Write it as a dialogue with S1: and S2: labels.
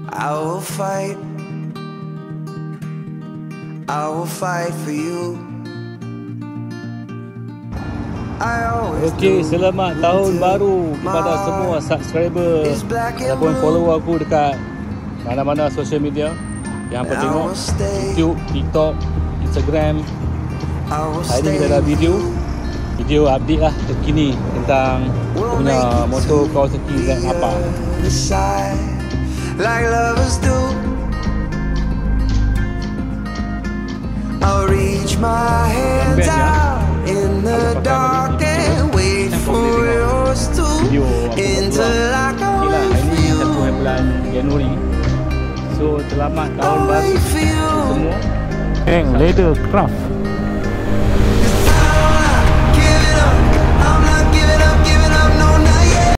S1: I will fight. I will fight for you.
S2: Okey, selamat tahun baru kepada semua subscriber ataupun follower aku dekat mana-mana social media yang hampa tengok, YouTube, TikTok, Instagram. Hari ni kita ada video update lah terkini tentang punya motor Kawasaki Z apa.
S1: Like lovers do, I'll reach my hands out in the dark and wait for yours to interlock.
S2: Hari ni 1 bulan Januari. So selamat tahun baru semua. Leather Craft